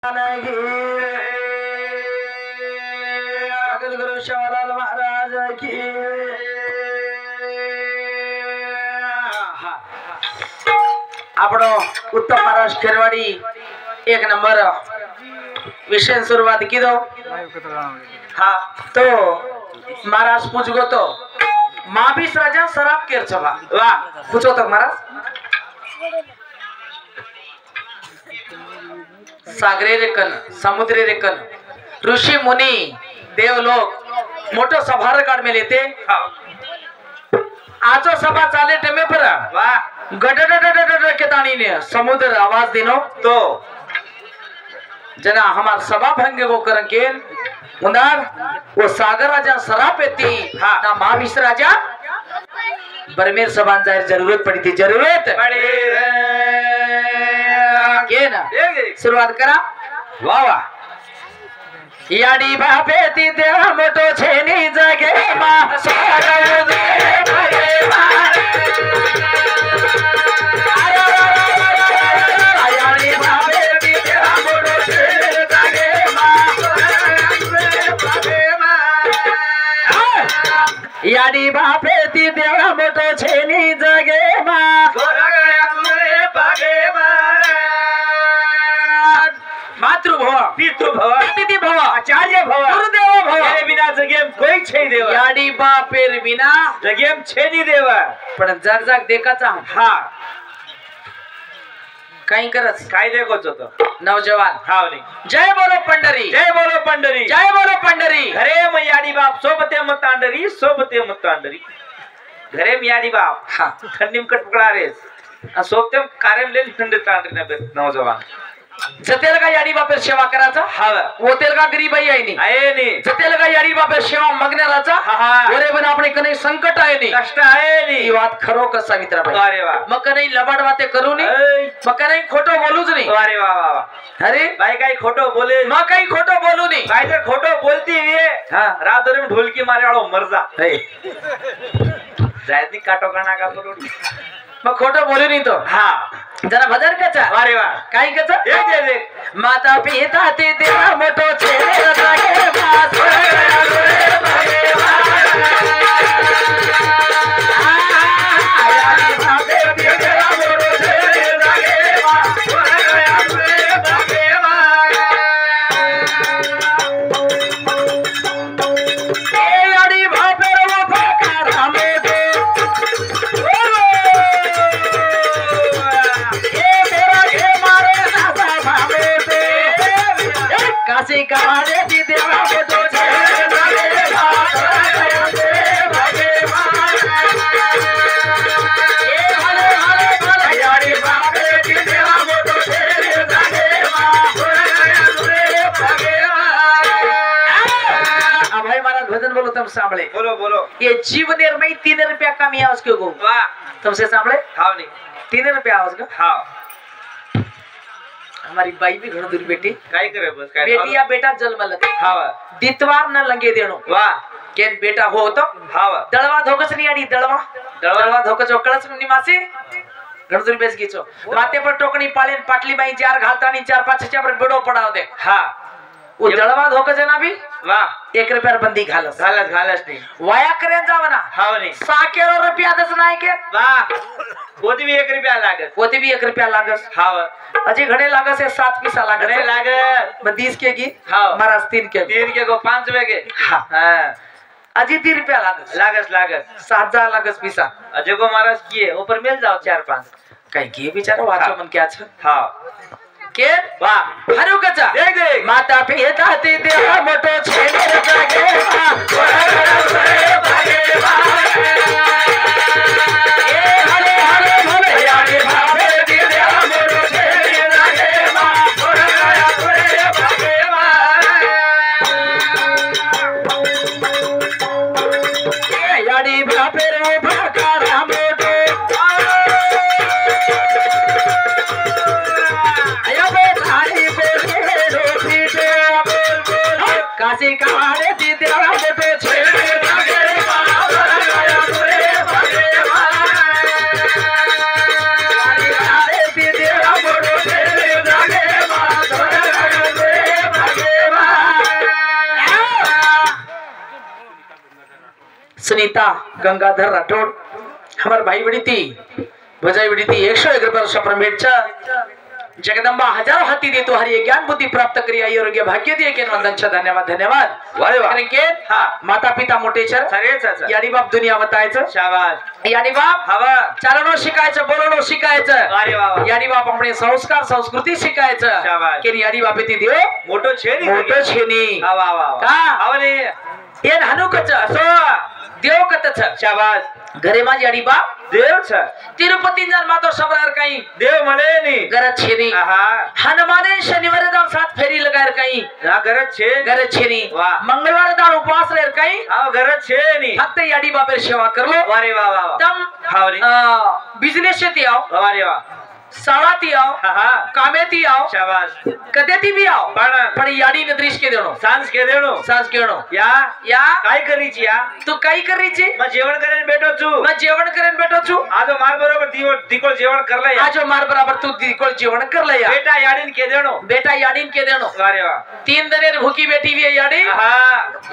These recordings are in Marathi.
गुरु शिवलाल महाराज की। आपण उत्तम महाराज खेरवाडी एक नंबर विषय सुरुवात की दो। हाँ तो महाराज पूछ गो तो महावीस राजा शराब केर सभा वाह पूछो तो महाराज सागरे रेकन समुद्री रेकन ऋषि मुनि देवलोक मोठो सभारकाड में लेते आजो सभा चाले टेमे पर वाह गडडडडड के तानी ने समुद्र आवाज दिनो तो जना हमार सभा भंग को करन के उंदार वो सागर राजा शराब पेती ना महावीस राजा बरमेर सभान जाहिर जरूरत पड़ी थी जरूरत पड़ी के ना शुरुआत करा वाह वाह याडी बापे ती देवा मोटो छेनी जगे मा सागर दे भगे मार याडी बापे ती देवा मोटो छेनी जगे मा भगे मार याडी बापे ती देवा मोटो छेनी जगे मा मातृभव पितृभव अतिथिभव आचार्य भव गुरुदेव भव तेरे बिना जगेम कोई छे देव याडी बापेर बिना जगेम छे नी देव पण जग जग देखाचा हा काही करत काय देखोच तो नौजवान हाव नी जय बोलो पंढरी जय बोलो पंढरी जय बोलो पंढरी घरे म याडी बाप सोबते मतांडरी सोबते मतांडरी घरे म याडी बाप हा खंडीम कट पकड़ा रे सोबते कार्यम ले खंड तांडरी ना नौजवान जतेल का याडी बापेर सेवा करायचा हाव ओतेल का गरीब आहे नी आहे नी जतेल का याडी बापेर सेवा मगण्याराचा ओरे पण आपणे कने संकट आहे नी कष्ट आहे नी ही बात खरो का सावित्रा भाई अरे वाह मग कने लबाड बाते करू नी मग कने खोटो बोलूच नी अरे वाह वाह वाह अरे भाई काही खोटो बोले मग काही खोटो बोलू नी भाई जर खोटो बोलती है हां रात में ढोलकी मारे वालो मर जा जायती काटो काना का करू मग खोटो बोलू नी तो हां जरा भजन कचा अरे वाह काही कचा एक दे दे माता पिता ते देवा मोठो छेने रगे बास काशी कमाने दी देवा के दो छेने लगे भागे ये हले हले हले याडी बापे दी देवा मोटो छेने लगे भागे अब भाई महाराज भजन बोलो तुम सांभळे बोलो बोलो ये जीव निर्मय 3 रुपया कमी है उसके को वाह तुमसे सांभळे हां नहीं 3 रुपया आवाज का हां हमारी बाई भी घर दूर बेटी काय करे बस काय बेटी या बेटा जन्मल हावा दितवार न लंगे देणो वाह केन बेटा हो तो हावा दळवा धोकच नाही आडी दळवा धोकच ओकळच निमासी घर दूर बेस गीचो माते पर टोकणी पाळेन पाटली बाई चार घालतानी 4-5 च्या पर बेडो पडाव दे हां वो दळवा धोकच ना भी वाह 1 रुपया बंदी घालस नाही वाया करेन जावना हाव नाही 6 रुपया दस नाही के वाह कोती भी 1 रुपया लागस कोती भी 1 रुपया लागस हाव अजी घड़े लागस है 7 पैसा लागस घड़े लागस 20 के की हां महाराज 3 के को 5 रुपए के हां अजी 3 रुपया लागस 7 लागस पैसा अजे को महाराज किए ऊपर मिल जाओ 4-5 कहीं के बेचारा वाचो मन क्या छ हां के वाह हरु कचा देख देख माता पिता ते देवा मोटो छेने रगे भागे ए हले हले हले याडी भावे दी देवा मोटो छेने रगे भागे ए याडी भावे रे भागा मोटो काशी कमाने दी देवा मोटो छेने लगे दी देवा मोटो छेने लगे सुनीता गंगाधर राठोड हमार भाई बड़ी थी भजाई बड़ी थी 101 वर्ष प्रमेटचा जगदंबा हजारों हाथी दे तो हरि ज्ञान बुद्धि प्राप्त करी आरोग्य भाग्य दिए के वंदनचा धन्यवाद धन्यवाद वारे वाह के माता पिता मोठे छर सरेच यानी बाप दुनिया बतायचं शाबाश यानी बाप हवा चालणं शिकायचं बोलणं शिकायचं वारे वाह यानी बाप अपने संस्कार संस्कृती शिकायचं शाबाश के यानी बाप ती देव मोठो छेनी मोठं छेनी वा वा वा का आवने ये हनुकच असो देव कतच शाबाश घरे माझी यानी बाप देव छ तिरुपती जन मातो शब्दार काही देव मळे नी गरज छेनी आहा हनुमाने शनिवार दाव सात फेरी लगार काही हा गरज छे गरज छेनी वाह मंगळवार दाव उपवास रेर काही हा गरज छे नी फक्त याडी बापेर सेवा करलो वारे वा वा तम हावरी बिझनेस शेती आओ वारे वा साळाती आओ हा कामेती आओ शाबाश कदेती भी आओ पण पण याडी नदरीश के देणो सांस के देणो सांस केणो या काय करीची या तू काही करीची मग जेवण करायला भेटो छू मग जेवण करेन बेटो छू आज मार बरोबर दिकोळ जेवण करलय आज मार बराबर तू दिकोळ जेवण करला या बेटा याडीन के देणो बेटा याडीन के देणो वारे वा 3 दनेर भूकी बेटी भी याडी हा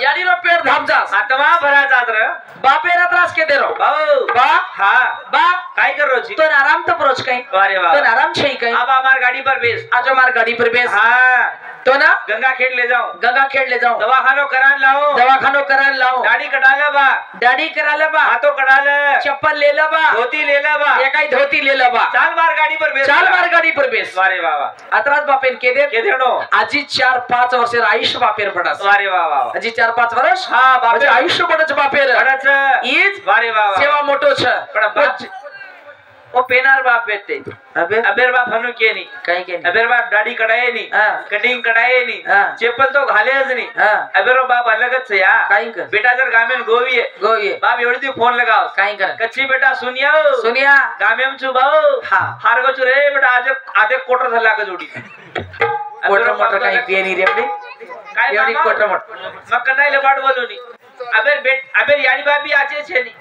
याडी रो पेट धाम जास आत्मा भरा जात र बापे ना त्रास के देरो भाऊ बा हा बा काय कर रोची तो आराम तो परोच काही वारे वा तो आराम छई काही अब हमार गाड़ी पर बेस आज मार गाड़ी पर बेस हाँ तो ना गंगा खेत ले जाओ गंगा खेड ले जाओ दवाखानो करान लाओ दवाखानो करान लाओ दाढ़ी कटाले बा दाढ़ी कराले बा हाथों कटाले चप्पल ले ला बा धोती ले ला बा एकाई धोती ले ला बा चाल मार गाड़ी पर बेस चाल मार गाड़ी पर बेस वारे बाबा अतराज बापेन के देणो आजी 4-5 वर्षेर आयुष्य बापेर पडस वारे बाबा आजी 4-5 वर्ष हा बापे आयुष्य पडच बापेर पडच ईज वारे बाबा सेवा मोटो छ पण ओ पेनार बाप बेते अबेर बाप हनु के नी काही के अबेर बाप दाढ़ी कटाए नी कटिंग कटाए नी चप्पल तो घालेच नी अबेरो बाप अलगच या काही कर बेटा जर गामेन गोवी बाप एवढी ती फोन लगाओ काही कर कच्ची बेटा सुनिया गामेम छु भाऊ हार गो छु रे बेटा आज आधे कोटर झाला का जोडी कोटर मोटर काही पेनी रे एवढी काय एवढी कोटर मोटर मग कनाई लबाड बोलो नी अबेर यानी बाबी आचे छे नी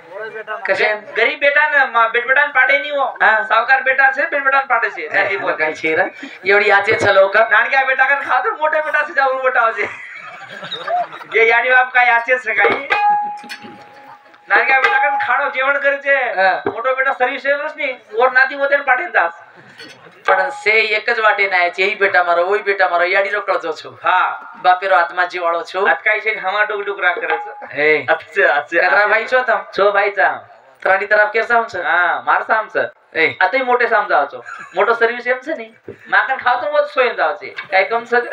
कसे गरीब बेटा ना बेटबेटान पाडे नी हो सावकार बेटा से बेटबेटान पाडे से नाही बोल काय छेरा एवढी आचे छलो का नानक्या बेटा कन खातो मोठे बेटा से जाऊ बेटा होजे ये यानी बाप काय आचे से काही नानक्या बेटा कन खाणो जेवण करचे मोठो बेटा सर्विस सेवरच नी और नाती होते पाडे जास पण से एकच वाटे नाही यही बेटा मारो वही बेटा मारो याडी रो कळजो छु हा बापेरो आत्मा जीवाळो छु आज काय छे हमा डुक डुक रा करच ए अच्छा कदरा भाई छो तम छो भाईचा त्राडी तरफ के सामच हां मार सामच ए आतही मोठे साम जावचो मोठो सर्विस एमच नी माकन खावतो मोत सोयन जावचे काय कम सग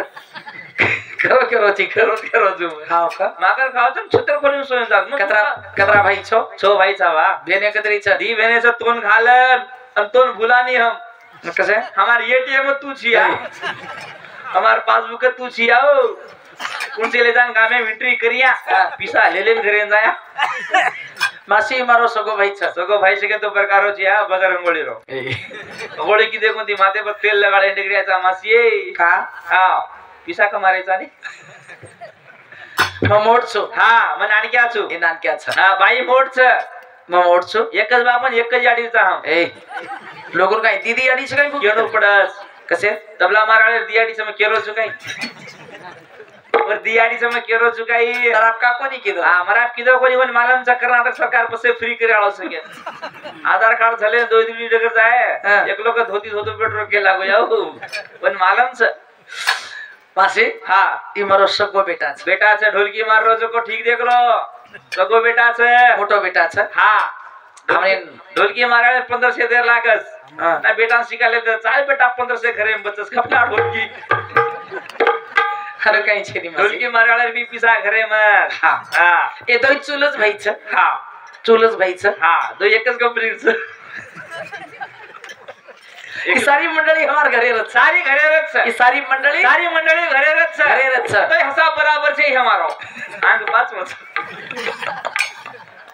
करो जो हाव का माकन खावतो छत्र खोलून सोयन जाव कदरा भाई छो भाईचा वा बेने कदरीचा दी बेनेचा तोन घालन अन तोन भुलानी हम कसे हमार एटीएम तू छिया हमार पासबुक तू छिया कौन से ले जान गामे एंट्री करिया पिसा ले लेन घरे जाया मासी मारो सगो भाई से के तो प्रकारो छिया बगर रंगोली रो रंगोली की देखो ती माथे पर तेल लगाले इंडिग्रियाचा मासी का हां पिसा कमारेचा नी मोड छो हां मन आणक्या छु ए नानक्या छ हां बाई मोड छ मोड छो एकच बापन एकच याडीचा हम ए लोगन काय दीदी याडी छ काय केनो पडस कसे तबला माराळे दियाडी समय केरो छु काय और दियाडी समय केरो छु काय तर आप का कोनी किदो हां मराप किदो कोनी वन मालम चा कर्नाटक सरकार पसे फ्री करे आलो सके आधार कार्ड झाले 2 दिवशी डगर जाय एक लोक धोती धोतो पेट्रोल के लागो जाऊ पण मालम छ मासी हां ई मारो सगो बेटा छ ढोलकी मार रो जो को ठीक देख लो सगो बेटा छ मोटो बेटा छ हां हमने ढोलकी माराळे 1500 देर लागस ना बेटा शिकाले तर चाल बेटा 1500 घरे बचस खपला ढोलकी हर काही छेनी मासी ढोलकी माराळे बी पिसा घरे मर हां हां ए दोय चुलच भाई छ हां चुलच भाई छ हां दो एकच कंपनी छ ई सारी मंडळी हमार घरे रच सारी घरे रच ई सारी मंडळी घरे रच तो हसा बराबर छे हमारो आंग पांच मत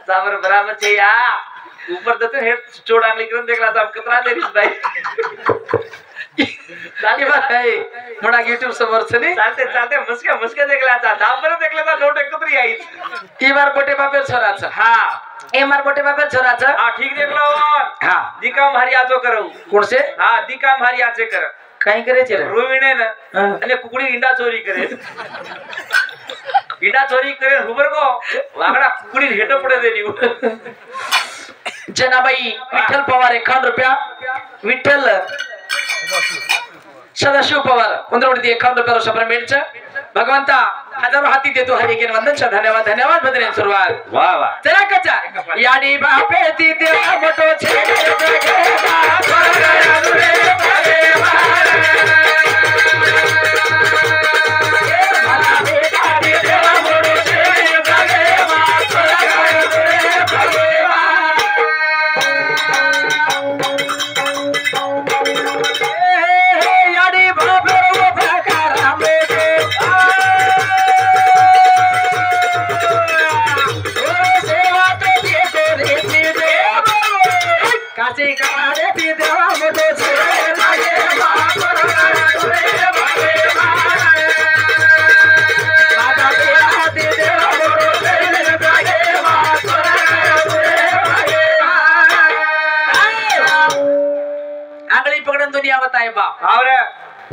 साबर बराबर छे या ऊपर दते हे चोड़ आंगली करन देखला साब कतरा देरिस भाई चालते भाई मोडा YouTube समोर छनी चालते मुस्के देखला चा दाबर देखला चा नोट एकत्री आई ई बार बोटे बापेर छोरा छ हां ए मार बोटे बापेर छोरा छ हां ठीक देखलो हां दिकाम भारी आजो करू कोण से हां दिकाम भारी आजे कर काही करे छे रोविणे न અને કુકડી ઈંડા ચોરી કરે ઈડા ચોરી કરે હુબર કો વાગડા કુકડી હેઠો પડે દેની जनाबाई विठ्ठल पवार 51 रुपया विठ्ठल सदाशिव पवार 15 रुपये 51 रुपया शब्द मेडच भगवंता हजारो हाती देतो हरे के वंदन धन्यवाद धन्यवाद भद्रे सुरुवात वाह वाह चला कचा याडी बापे ती देवा मोठो छे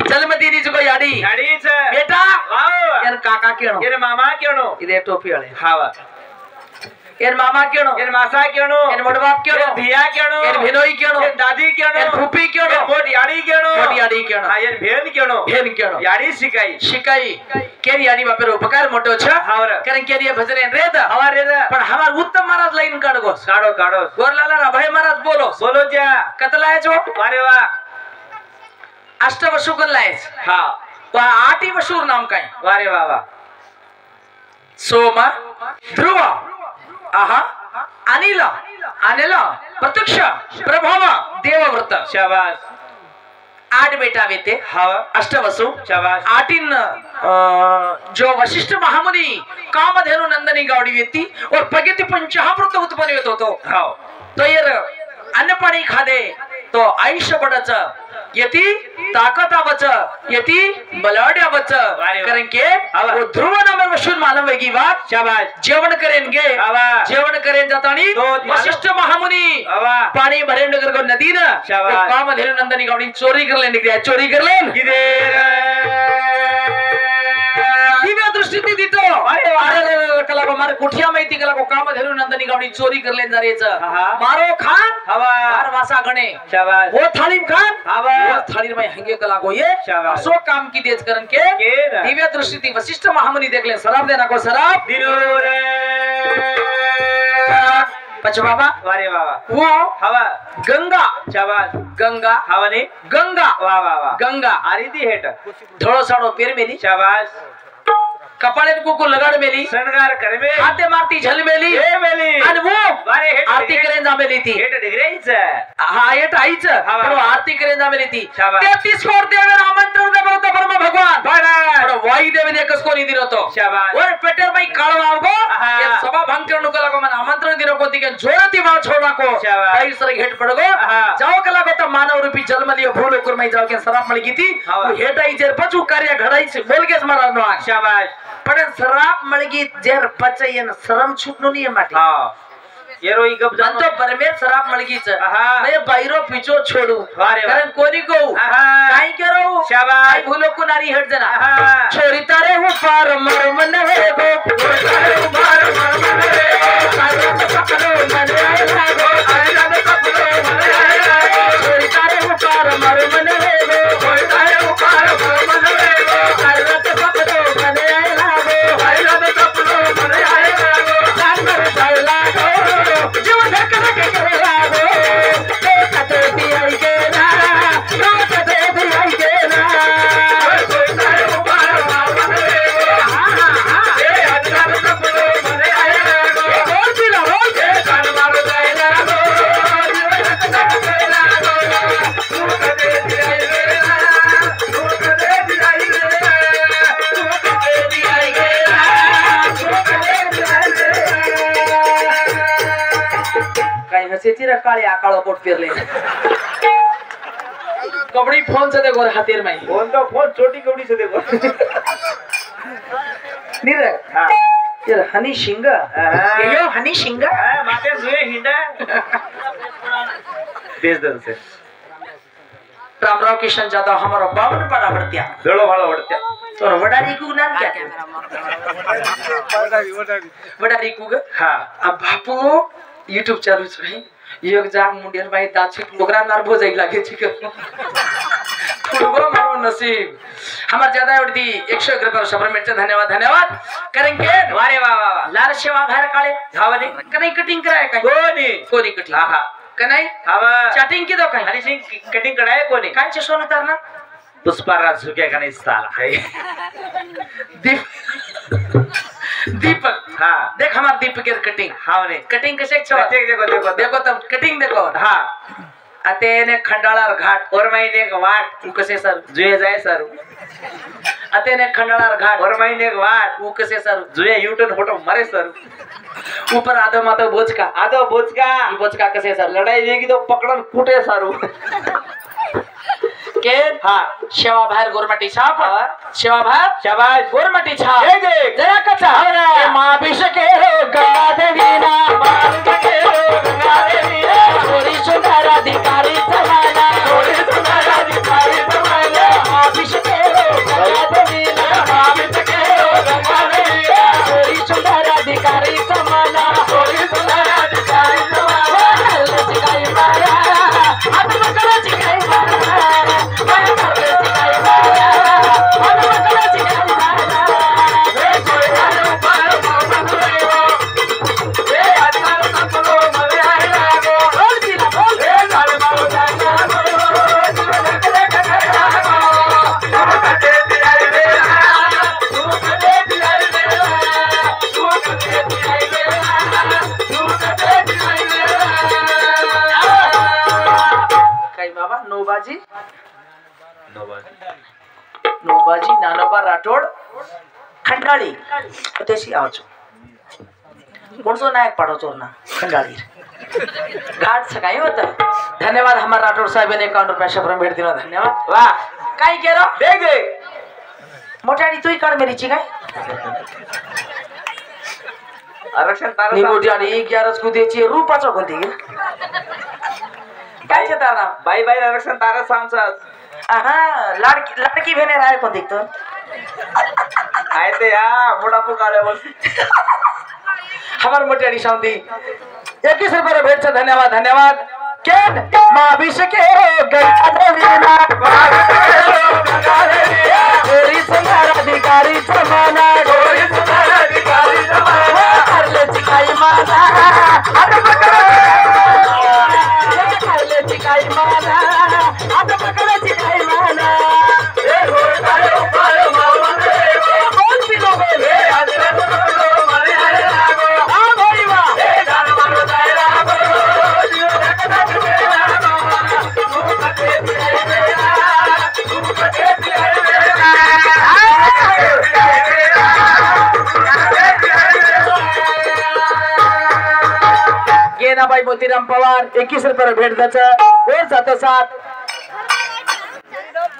जन्मदिनी जो याडी याडीच बेटा वाव यार काका केणो यार मामा केणो इदे टोपी वाले हावा यार मामा केणो यार मासा केणो यार मोडबाप केणो यार धिया केणो यार भेनोई केणो यार दादी केणो यार फुपी केणो यार मोट याडी केणो मोट याडी केणो हा यार भेन केणो भेन केणो याडी शिकाई शिकाई केरी याडी बापेर उपकार मोटो छ हावर कारण केरी भजन रेद हवा रेद पण हमार उत्तम महाराज लाइन काढगो काढो काढो गोरलाला अभय महाराज बोलो बोलो ज्या कतलाय जो अरे वाह अष्टवसुकन लायच हा वा आठी वशूर नाम काय वारे वाह वाह सोम ध्रुव आहा अनिल अनिल प्रत्यक्ष प्रभाव देवव्रत शाबाश 8 बेटा बेटे हाव अष्टवसु शाबाश 8 जो वशिष्ठ महामुनि कामधेनु नंदनी गावडी व्यक्ती और प्रगति पंचामृत उत्पन्न होत होतो हाव तो यार अन्न पाणी खादे तो आयुष्य बडच यती ताकत आवच यती बलाढ्य आवच कारण के वो ध्रुव नामे वशून मानव वेगी बात शाबाश जेवण करेंगे जेवण करेन जातानी वशिष्ठ महामुनि पाणी भरेन नगर को नदी न काम धेनु नंदनी गावडी चोरी कर लेने गया चोरी कर लेन किदेर दिव्य दृष्टि दीतो अरे कला को मारे कुठिया माहिती कला को काम धेनु नंदनी गावडी चोरी कर लेन जारेच मारो खान हवा मार वासा गणे शाबाश वो थाली खान हवा वो थाली में हंगे कला को ये सो काम की तेज करन के दिव्य दृष्टि वशिष्ठ महामुनि देख ले शराब देना को शराब दिनो रे पछ बाबा वारे बाबा वो हवा गंगा शाबाश गंगा हवाने गंगा वाह वाह वाह गंगा आरीती हेट धोळो साडो पेर मेली शाबाश कपाळे कुकू लगाड मेली शृंगार करमे हाते मारती झल मेली ए मेली आणि वो वारे हेट आरती करेन जामेली ती हेट डिग्रेच हा हेट आईच तो आरती करेन जामेली ती शाबाश 33 कोट देवे आमंत्रण दे बरतो परम भगवान बडा वाई देवे एकच कोणी दिरतो शाबाश और पेटर बाई काळो आवगो ये सभा भांगकरण कला को मन आमंत्रण दिरो को ती के जोरती माळ छोडा को काही सर हेट पडगो जाओ कला को त मानव रूपी जन्म लियो भूलो कुरमई जाओ के सराप मळी गीती हेट आई जेर पचू कार्य घडाई बोलगेस महाराज नो शाबाश पण सराप मळगी जेर पचयन शरम छुटनो नहीं माटी हां येरो ई गप जान तो परमेर सराप मळगीच मैं बायरो पिचो छोडू कारण कोणी को काय करो शाबाश भूलो को नारी हट जना छोरी तारे हो पार मर मन है गो तारे हो पार मर मन है तारे पकड़ो मन आए लागो तारे पकड़ो मन आए लागो छोरी तारे हो पार मर मन है गो तारे हो पार मर मन है गो तारे पकड़ो मन आए लागो तारे पकड़ो मन आए लागो तारे जाए लागो जीव धक धक करे लागो कते दियाई के ना कते दियाई के ना छोरी तारे हो पार मर मन है गो ए अजगर पकड़ो मन आए लागो बोल दिला बोल ए कान मारो जाए लागो जीव धक धक करे लागो तू कते दियाई के ना तू कते दियाई के ना तू कते दियाई के ना तू कते दियाई के काही हसेची रे काळे आकाळो पोट पेरले कबड्डी फोन से देखो हातेर में फोन तो फोन छोटी कवडी से देखो नीर हां यार हनी सिंग यो हनी सिंग माते जुए हिंडा देश दल से रामराव किशन जाधव हमारा बावन बड़ा बढ़तिया बेड़ो भाड़ो बढ़तिया तो वडारी को नाम क्या वडारी को हाँ अब बापू YouTube चालू है एक जाग मुंडियल भाई दाची प्रोग्राम नार भोजाई लागे छी थोड़ो मारो नसीब हमार ज्यादा उड़ती 101 रुपये सब्रमेट धन्यवाद धन्यवाद करेंगे वारे वाह वाह लाल सेवा बाहेर काळे धावने कनाई कटिंग कराय काय कोणी कटिंग हा हा कनाई हवा चॅटिंग की दो काय हनी सिंह कटिंग कराय कोणी काय चे सोनं तरना पुष्पाराज झुके का नहीं साला दीपक हाँ देख हमार दीपक की कटिंग हाँ ने कटिंग कसे छो देखो देखो देखो तुम कटिंग देखो हाँ अतेने खंडाळार घाट और महीने का वाट तू कसे सर जुए जाए सर अतेने खंडाळार घाट और महीने का वाट तू कसे सर जुए यूटर्न फोटो मरे सर ऊपर आधो मातो बोचका बोचका कसे सर लड़ाई लेगी तो पकड़न कूटे सारू के हाँ शेवा बाहेर गोरमाटी छाप हाँ। शेवा बाहेर शाबाश गोरमाटी छाप एक एक जरा कचा ए महाभिषेक हो गंगा देवीना महाभिषेक हो गंगा देवीना थोड़ी सुंदर अधिकारी समाना थोड़ी सुंदर अधिकारी समाना महाभिषेक हो गंगा देवीना महाभिषेक हो गंगा देवीना थोड़ी सुंदर अधिकारी समाना थोड़ी सुंदर अधिकारी समाना लचकाई मारा हाथ पकड़ा चिकाई मारा नोबाजी नानोबा राठोड खंडाळी त्याशी आवचो कोणसो नायक पाडो चोरना खंडाळी घाट सकाळी होता धन्यवाद हमार राठोड साहेब ने 51 रुपया शब्रम भेट दिला धन्यवाद वाह काय केरो देख दे मोठाडी तुई काढ मेरीची काय आरक्षण तारा नी मोठाडी 11 को द्यायची रूपाचा कोणती काय छे तारा बाई बाई आरक्षण तारा सांगसा aha लड़की भेने राय को दिखतो आए ते या मोठा पुकाळे बस हमार मोठ्याडी शांती 21 रुपये भेट से धन्यवाद धन्यवाद केन महाभिषेक गंगा देवीना गोरी सुंदर अधिकारी समाना गोरी सुंदर अधिकारी समाना करले चिकाई माना हाथ पकड़ करले चिकाई माना हाथ पकड़ चिकाई माना ए गोर काले ऊपर मामा रे बोल पिलो बोले आज मरे आए लागो आ भाई वाह ए जान मारो दायरा गो जीव रखना मेरा तू कटे मेरा तू कटे गेनाबाई मोतीराम पवार 21 रुपये भेट द्यायचं और जातो साथ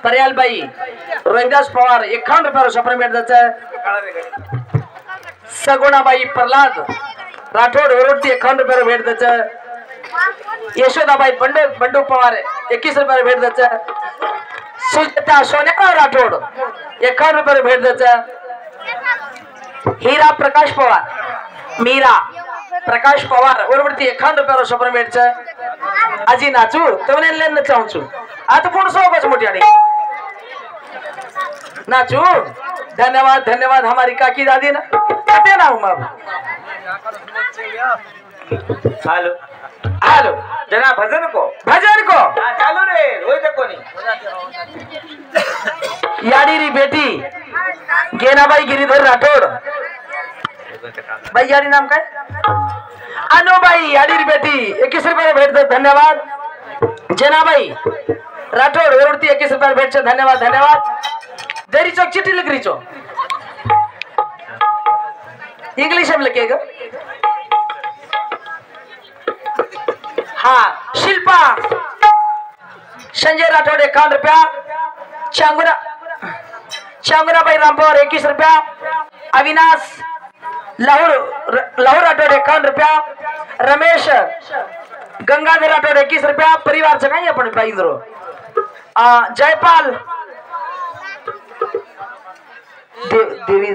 पर्यालबाई रोहिदास पवार 51 रुपये सफर भेट द्यायचं सगुणाबाई प्रल्हाद राठोड ओरोटी 51 रुपये भेट द्यायचं यशोदाबाई बंडू पवार 21 रुपये भेट द्यायचं सुजाता सोनेराव राठोड 51 रुपये भेट द्यायचं हीरा प्रकाश पवार मीरा प्रकाश पवार ओरवरती 51 रुपये सफर भेटचं आजी नाचू तवने लेन चाहूचू आता कोण सोबत मोठी आडी नाचू धन्यवाद धन्यवाद हमारी काकी दादी ना कते ना हूं बाबा हेलो हेलो जना भजन को हां चालू रे होय ते कोणी याडी री बेटी गेनाबाई गिरीधर राठोड भाई याडी नाम काय अनुबाई याडी री बेटी 21 रुपये भेट दे धन्यवाद जनाबाई राठोड ओरवरती 21 रुपये भेट से धन्यवाद धन्यवाद देरी चौक चिट्ठी लिख रही चो इंग्लिश में लिखेगा हाँ शिल्पा संजय राठोड 51 रुपया चांगुरा भाई रामपुर 21 रुपया अविनाश लाहौर राठोड 51 रुपया रमेश गंगाधर राठोड 21 रुपया परिवार से काही आपण पाहिजे जयपाल देवी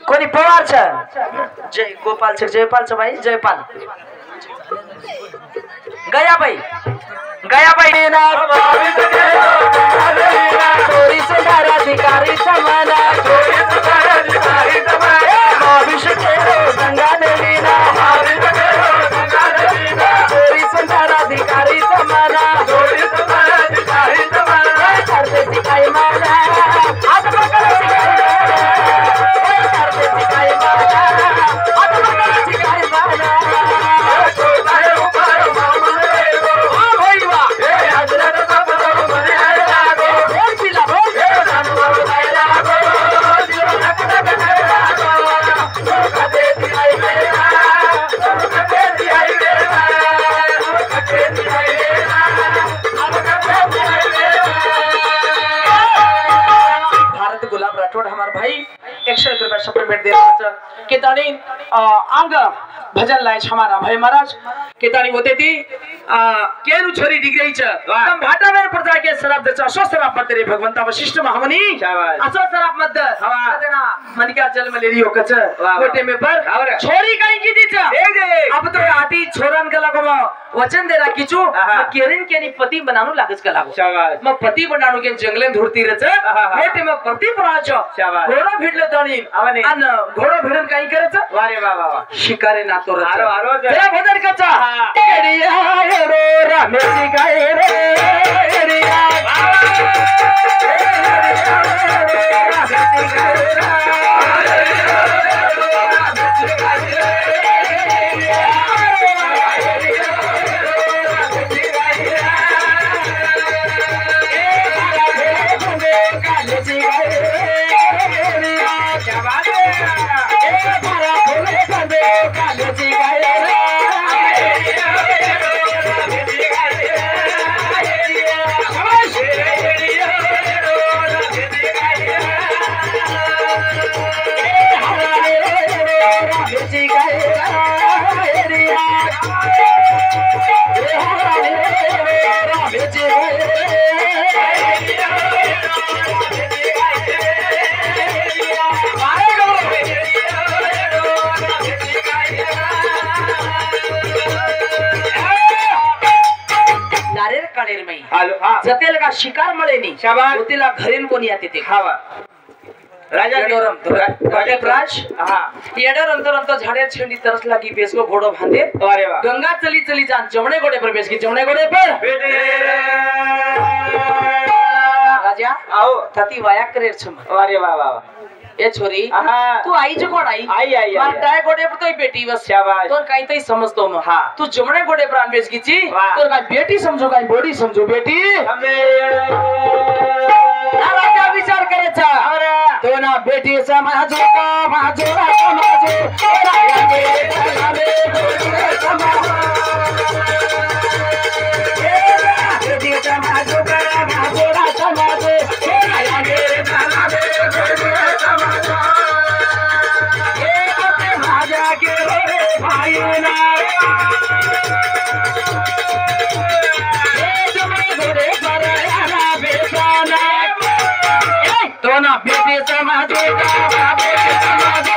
कोणी पवार जय गोपाल जयपाल भाई जयपाल गयाबाई चोरी से अधिकारी समाना भविष्य के गंगा देवीना चोरी से अधिकारी समाना करते सिखाई माला हाथ पकड़ सिखाई माला हाथ पकड़ सिखाई माला केतानी अंग भजन लाय हमारा भाई महाराज केतानी होते थी केरु छोरी डिग्री तम भाटा में प्रजा के शराब देचा असो शराब मत रे भगवंता वशिष्ठ महामुनि असो शराब मत देना मन क्या जल में ले लियो कच मोटे में पर छोरी काई की दी अब तो आटी छोरन के लगो वचन दे रहा किचू केरिन के नी पति बनानु लागस का लागो म पति बनानु के जंगले धुरती रच मोटे में पति पराचो घोड़ा भिडले तणी अन घोड़ा भिडन काई करच वारे वाह शिकारे ना तो रच तेरा भजन कचा एरिया रो रामेशी गाए रे एरिया रामेशी गाए रे जतेल का शिकार मळे नी होतीला घरेन कोणी येते ते खावा राजा राज येडर झाडे छेंडी तरस लागी बेसको घोड़ो बांधे अरे वाह गंगा चली चली जान जमणे घोड़े पर बेस की जमणे घोड़े पर राजा आओ थती वाया करे छम अरे वाह वाह ए छोरी तू आई जो कोण आई मार टाय घोड़े पर तो बेटी बस शाबाश तोर काई तई समझतो म तू जमणे घोड़े पर बेस की ची तोर का बेटी समझो का बॉडी समझो बेटी राजा विचार करे छा तो ना बेटी समाजो का माजोरा समाजो राजा के नामे समाजो बेटी समाजो का माजोरा समाजो राजा के नामे समाजो ए राजा के भाई ना तो ना बेटी समाजो का बेटी समाजो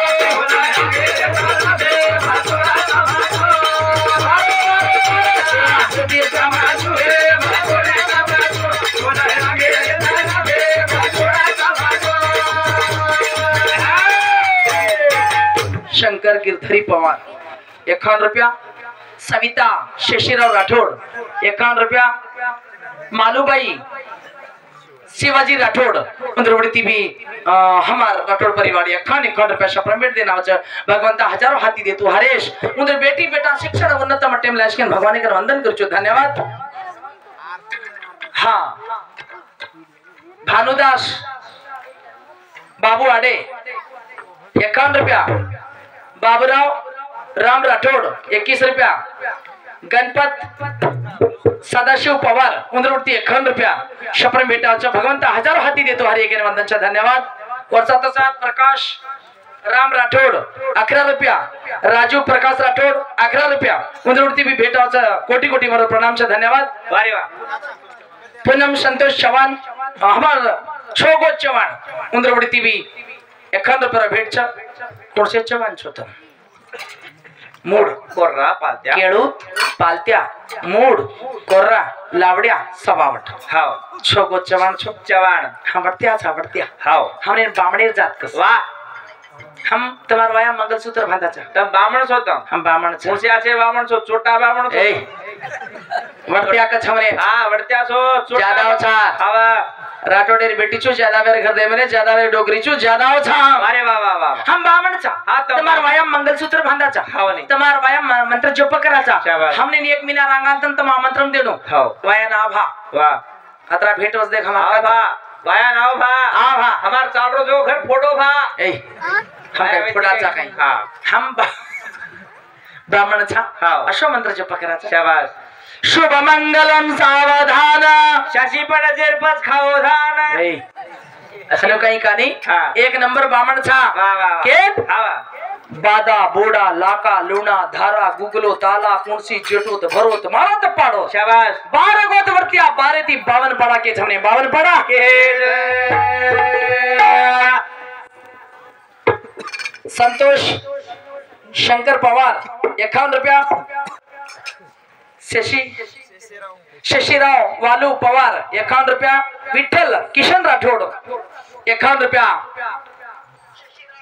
बेटी समाजो शंकर गिरधरी पवार 51 रुपया सविता शेषीराव राठोड 51 रुपया मालूबाई शिवाजी राठोड उंदरवडी भी हमार राठोड परिवार 51 रुपया सप्रेमेट देना भगवंता हजारों हाथी दे तू हरेश उंदर बेटी बेटा शिक्षण उन्नत मट्टेम लाशकेन भगवान के वंदन करचो धन्यवाद हाँ भानुदास बाबू आडे 51 रुपया बाबूराव राम राठोड 21 रुपया गणपत सदाशिव पवार उंदरवरती 51 रुपया शप्रम बेटाचा भगवंता हजारों हाती देतो हरि एक वंदनचा धन्यवाद वर्षा तसा प्रकाश राम राठोड 11 रुपया राजू प्रकाश राठोड 11 रुपया उंदरवरती भी भेटाचा कोटी कोटी प्रणामचा धन्यवाद वारे वा पूनम संतोष चव्हाण हमार छोगो चव्हाण उंदरवडी टीवी 51 रुपया भेट छ कोणसे चव्हाण छोत मूड कोर्रा पालत्या केळूत पालत्या मूड कोर्रा लावड्या सवावट हाव छोगो चव्हाण छो चव्हाण हावड़त्या हाव हमने बामणेर जात कस वाह हम तुम्हार वाया मंगलसूत्र बांधाचा तम बामण छो तम हम बामण छ मुसिया छे बामण छो छोटा बामण छो ए वर्त्या का छमने हां वर्त्या छो छोटा ज्यादा छा हावा राठोडेर बेटी छु ज्यादा मेरे घर दे मने ज्यादा मेरे डोगरी छु ज्यादा छा अरे वाह वाह वाह हम बामण छा हां तुम्हार वाया मंगलसूत्र बांधाचा हाव नाही तुम्हार वाया मंत्र जप कराचा शाबाश. हमने एक मीना रांगांतन तम आमंत्रण देनो हाव वाया ना भा वाह अतरा भेट वस देख हाव हमार भा वाया नाव भा हां भा हमार चालरो जो घर फोटो भा ए हम काय फोडाचा काही हां हम ब्राह्मण छा हाव अशो मंत्र जप कराचा शाबाश शुभ मंगलम सावधान शाशी पडजेर पच खाओ धान ए असलो काही का नाही हाँ. एक नंबर ब्राह्मण छा वाह वाह के हावा बादा बोडा लाका लुणा धारा गुगलो ताला कुणसी जेटोत भरोत मारत पाडो शाबाश 12 गोत वर्तिया 12 ती 52 पडा के छमने 52 पडा संतोष शंकर पवार 51 रुपया शशीराव वालू पवार 51 रुपया विठ्ठल किशन राठोड 51 रुपया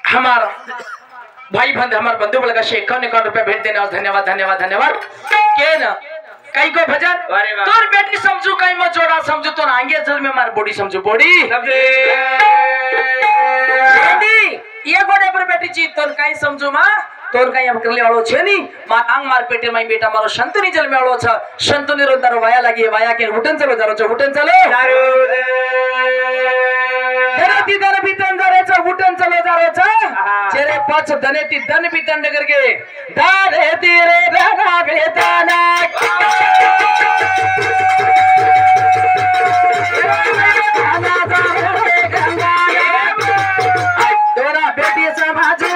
हमारा भाई बंद हमारे बंधु बलगा से 51 रुपया भेज देने और धन्यवाद धन्यवाद धन्यवाद के न कई को भजन तोर बेटी समझू कई मत जोड़ा समझू तो आगे जल में मार बॉडी समझू बॉडी ये गोडे पर बेटी जी तोर कई समझू मा तोर कई अब करले वालो छे नी मार आंग मार पेटे में बेटा मारो संतनी जल में वालो छ संतनी रो तारो वाया लागी वाया के उठन चलो जारो छ उठन चलो धनेती धन बितन जारे छ उठन चलो जारो छ जेरे पछ धनेती धन बितन डगर के दारे तेरे रगा बेताना दोरा बेटी समाजू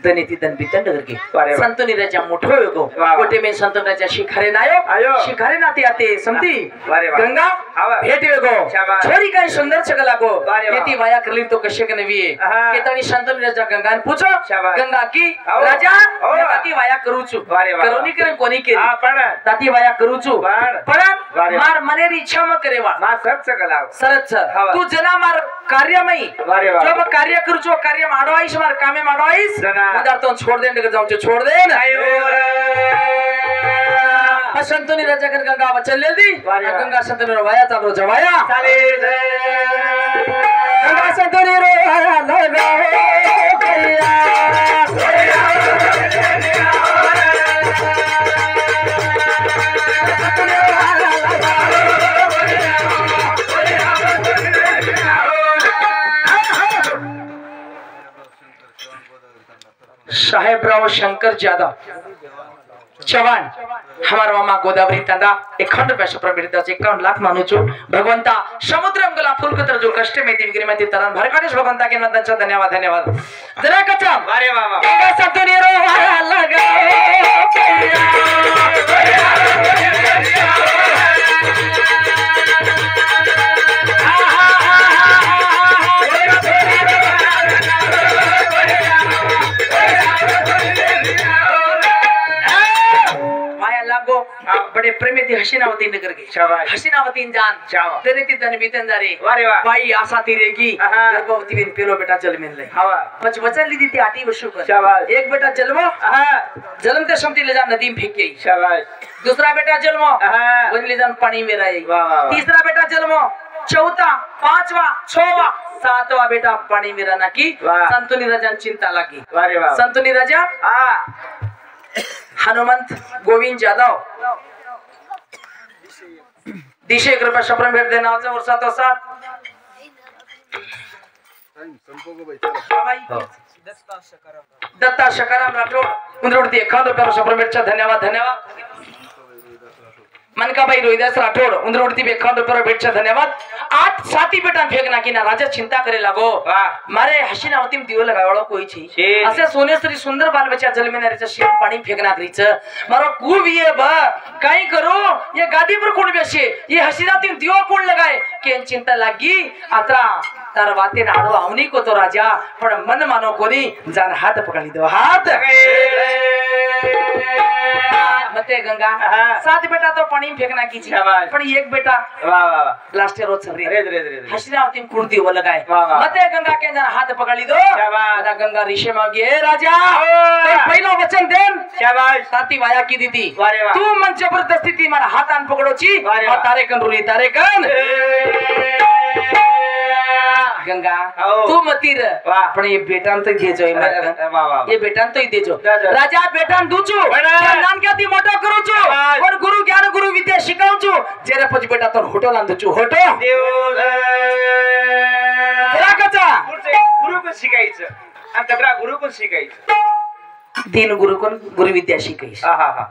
धनेती धन बितन डगर के संतनी राजा मोठो होगो कोटे में संतन राजा शिखारे नायो शिखारे नाते आते समती गंगा भेट होगो छोरी काय सुंदर छगलागो यति वाया करली तो कशे कने विए केतणी संतनी राजा गंगा ने पूछो गंगा की राजा ताती वाया करूचू करोनी करे कोनी केरी हां पण ताती वाया करूचू पण मार मनेरी इच्छा म करेवा मा सब छगलाव सरच तू जना मार कार्यमई जब कार्य करूचो कार्य माडवाईस मार कामे माडवाईस उधर तो छोड़ देने के जाऊं छोड़ दे ना संतनी राजा कर गंगा वचन ले दी गंगा संतनी रो वाया चालो जवाया चाले गंगा संतनी रो वाया लगा गया साहेबराव शंकर जादव चव्हाण हमारा मामा गोदावरी तंदा 51 पैसा प्रमित 51 लाख मानू छु भगवंता समुद्रम गला फूल कतर जो कष्ट में दिवगिरी में तरन भरकाडेश भगवंता के नंदन धन्यवाद धन्यवाद जरा कचा अरे वाह वाह गंगा संतनी रो वाया लगा बड़े प्रेमी थी हसीनावती नगर की शाबाश हसीनावती जान शाबाश तेरे ती धन बीतन जारे वारे वाह भाई आशा ती रहेगी गर्भवती बिन पेलो बेटा जल मिल ले हवा बच वचन ली दी 8 वर्षों का शाबाश एक बेटा जन्मो जन्म ते समती ले जा नदी में फेंक के शाबाश दूसरा बेटा जन्मो वन ले जा पानी में रहे तीसरा बेटा जन्मो चौथा पांचवा छठवा सातवा बेटा पानी में रहना की संतनी राजा चिंता लगी वारे वाह संतनी राजा हनुमंत गोविंद जाधव दिशे कृपया शप्रम भेट देना वर्षा तो साथ दत्ता शकाराम राठोड 51 रुपया शप्रम भेटचा धन्यवाद धन्यवाद मनकाबाई रोहिदास राठोड उंदरवडती 51 रुपये भेटचा धन्यवाद 8 साथी बेटा फेकना की ना राजा चिंता करे लागो मारे हसीनावतीम दियो लगावळो कोई छी असे सोनेश्वरी सुंदर बाल बच्चा जलमेनारीचा शेण पाणी फेकना करीच मारो कुविये ब काई करो ये गादी पर कोण बेसे ये हसीनावतीम दियो कोण लगाए केन चिंता लागी आत्रा तार वाते नाडो आवनी को तो राजा पण मन मानो कोनी जान हात पकड़ी दो हात मते गंगा सात बेटा तो पानी फेंकना की छी पण एक बेटा वाह वाह लास्ट रोज सरी रे हसीनावतीम कुर्ती वो लगाए मते गंगा के जान हाथ पकड़ी दो शाबाश गंगा ऋषि मांगे राजा ते पहिलो वचन देन शाबाश साथी वाया की दीदी तू मन जबरदस्ती थी मारा हाथ आन पकड़ो छी तारे कन रुई तारे कन गंगा तू मतीर पण ये बेटान तो देजो ये बेटान तो देजो राजा बेटान दूचू नान क्याती मोटो करू छु और गुरु ज्ञान गुरु विद्या शिकाऊ छु जेरे पछ बेटा तो होटल आंदू छु होटो जरा कचा गुरु को शिकायचं आणि तत्रा गुरु को शिकायचं तीन गुरु कोण गुरु विद्या शिकायचं हा हा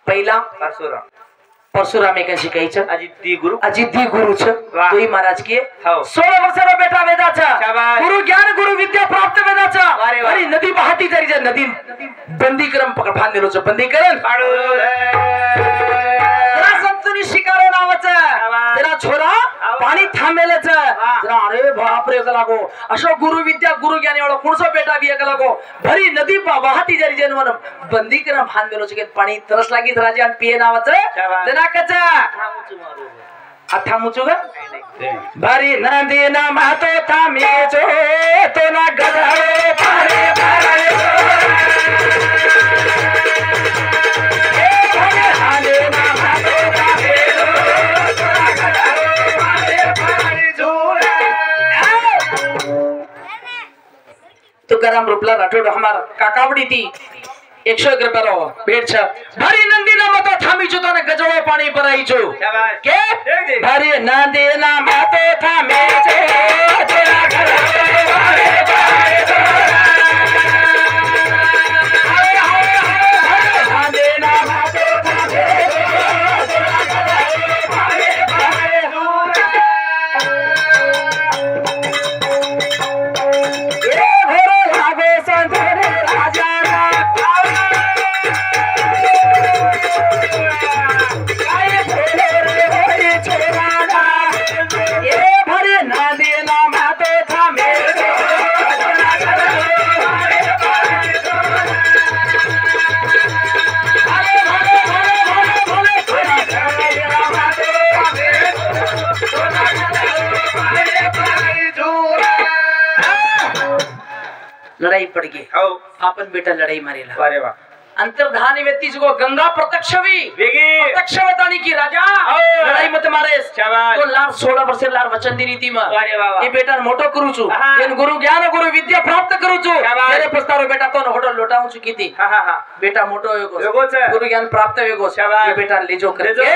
पहिला परशुराम एक शिकायचं अजिती गुरु छ तोही महाराज के 16 वर्षाचा बेटा वेदाचा गुरु ज्ञान गुरु विद्या प्राप्त वेदाचा अरे नदी वाहती जरी जे नदी बंदीकरण पकड बांधलेलो छ बंदीकरण जरा संतुनी शिकारो नावाचा जरा छोरा पाणी थांबेलच जरा अरे बाप रे लागो अशो गुरु विद्या गुरु ज्ञानी वाला कोणसो बेटा बी लागो भरी नदी वाहती जरी जे बंदीकरण बांधलेलो छ पाणी तरस लागी राजा पिये नावाचं जना कचा थांबूचू ग भरी नदी ना महतो थांबेचो तो ना गधळे पारे भराले तुकाराम रूपला राठोड हमार काकावडी थी 101 रुपया भेट छ भरी नंदी ना मतो थामी छु तो ने गजळो पाणी भराई छु के भरी नंदी ना मतो थामे छे तेरा घर वारे बारे नंदी ना मतो थामे तेरा घर वारे बारे ए भरो लागे संतरे राजा लड़ाई पड़ गई अपन बेटा लड़ाई मारेला अरे वाह अंतर्धानी व्यक्ति को गंगा प्रत्यक्ष बतानी की राजा लड़ाई मत मारे तो लार 16 वर्ष लार वचन दी रीति में ये बेटा मोटो करू छु इन गुरु ज्ञान गुरु विद्या प्राप्त करू छु मेरे प्रस्ताव बेटा तो होटल लोटाऊ छु कीती बेटा मोटो होगो गुरु ज्ञान प्राप्त होगो ये बेटा ले जो करके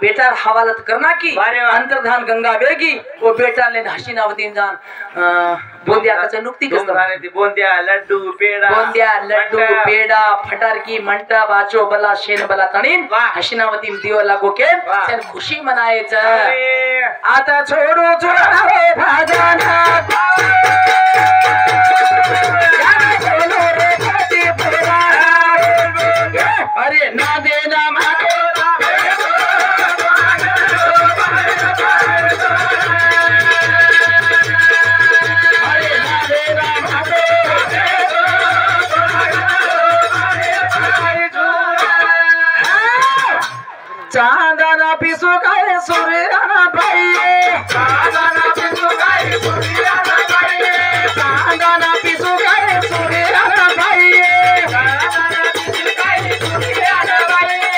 बेटा हवालत करना की अंतर्धान गंगा बेगी वो बेटा ले हसीनावती जान बोंदिया का नुक्ति बोंदिया लड्डू पेड़ा फटार की मंटा बाचो बला शेन बला तणीन हसीनावती दियो लागो के सन खुशी मनाए छ आता छोडो छोडा रे भाजना अरे ना देना चांदना पिसु काय सूर्याना पाइए चांदना पिसु काय सूर्याना पाइए चांदना पिसु काय सूर्याना पाइए चांदना पिसु काय सूर्याना पाइए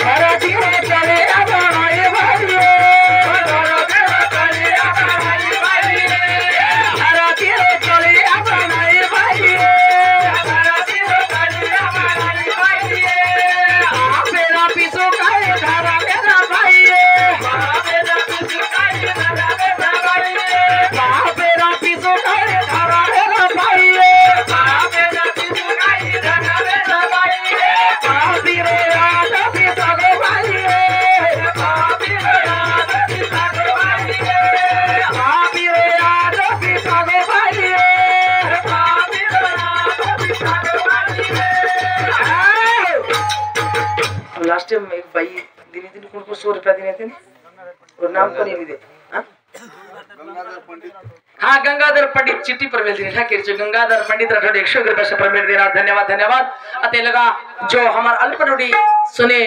भरती चले आबाई भाई भरती चले आबाई भाई भरती चले आबाई भाई भरती चले आबाई भाई मेरा पिसु काय धारा मेरा भाई मेरा पिसु काय धारा ₹100 देने थे और नाम को नहीं दे हाँ गंगाधर पंडित चिट्ठी पर भेज दिया ठाकुर गंगाधर पंडित राठौड़ 100 रुपये से पेमेंट देना धन्यवाद धन्यवाद अते लगा जो हमार अल्पनुडी सुने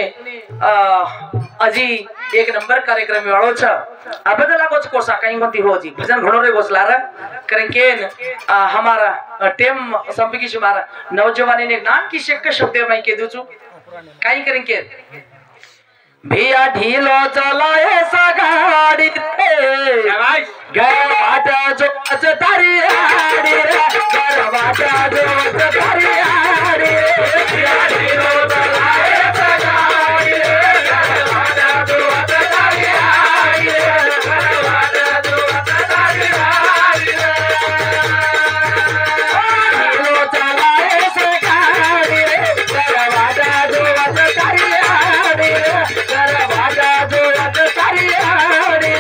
अजी एक नंबर कार्यक्रम में वाळो छ आ बदला गोच कोसा कहीं मती हो जी भजन घणो रे गोसला रे करें केन हमारा टेम संपकी छ मारा नौजवानी ने नाम की शक्क शब्द में के दूचू काई करें के भैया ढीलो चलाए सा गाड़ी घर बाटा जो तारी आड़ी घर बाटा जो तारी आड़ी भैया ढीलो चलाए सा गाड़ी घर बाटा जो तारी आड़ी घर बाटा जो तारी आड़ी ढीलो चलाए सा गाड़ी घर बाटा जो तारी आड़ी घर बाटा जो तारी आड़ी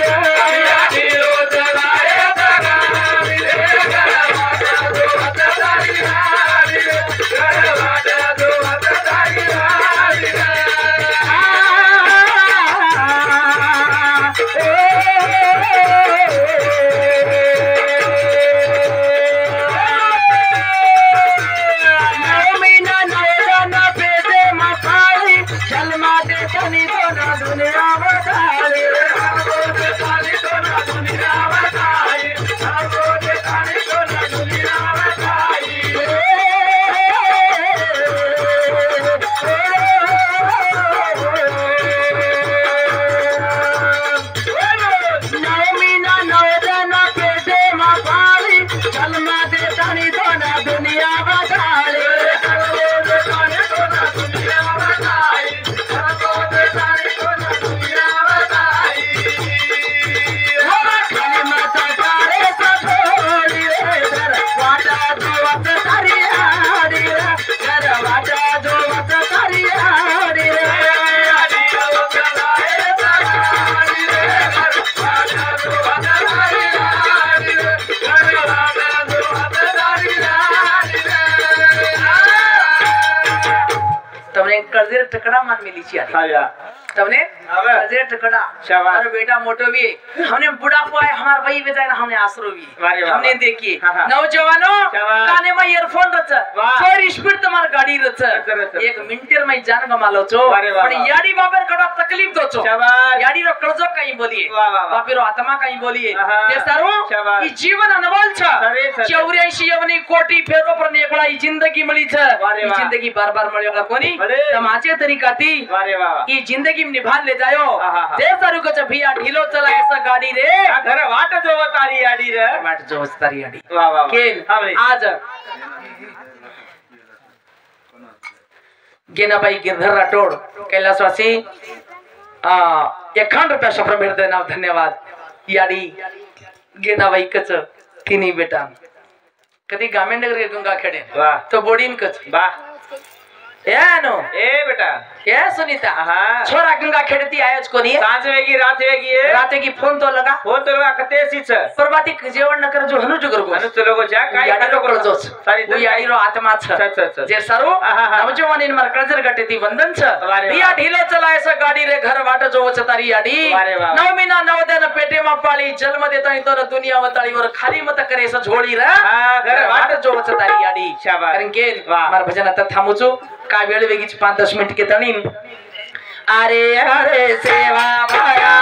कर्जे टकड़ा मान मिली छी तबने कर्जे टकड़ा और बेटा मोटो भी हमने बुढ़ापो है हमार वही बेचारा हमने आसरो भी हमने देखिए नौजवानों काने में ईयरफोन रच और स्पीड तुम्हार गाड़ी रच 1 मिनटेर में जान गमालो छो पण याडी बाबर कड़ा तकलीफ दो छो याडी रो कर्जो कहीं बोलिए बापी रो आत्मा कहीं बोलिए ये सारो ई जीवन अनमोल छ 84 यवनी कोटी फेरो पर नेकड़ा ई जिंदगी मिली छ ई जिंदगी बार-बार मळ्योला कोनी तमाचे तरीका थी ई जिंदगी में निभा ले जायो जे सारू को भैया ढीलो चला ऐसा गाड़ी रे घर वाट जो तारी आड़ी रे वाट जो तारी आड़ी वाह वाह केन आज गेनाबाई गिरधर राठौड़ कैलाशवासी 51 रुपया सफर भेट देना धन्यवाद याडी गेनाबाई कच तिनी बेटा कधी गामेंडगर गंगा खेडे वाह तो बोडीन कच वाह ए बेटा ए सुनीता छोरा गंगा खेड़ती आयोज कोनी सांज वेगी रात वेगी फोन तो लगा कते सीच परबाती जेवण न कर जो हनु जुगर को हनु चलो को जा काय याडी रो करजो सारी वो याडी रो आत्मा छ जे सरो नवजवानी मार कजर गटेती वंदन छ भैया ढीलो चलाए स गाड़ी रे घर वाट जो छ तारी याडी 9 महीना 9 दिन पेटे में पाली जन्म देता तो दुनिया वताली और खाली मत करे स झोली रे घर वाट जो छ तारी याडी शाबाश करके मार भजन आता थामू छु का वेळ वेगीच 5-10 मिनिट के तणी अरे अरे सेवा भया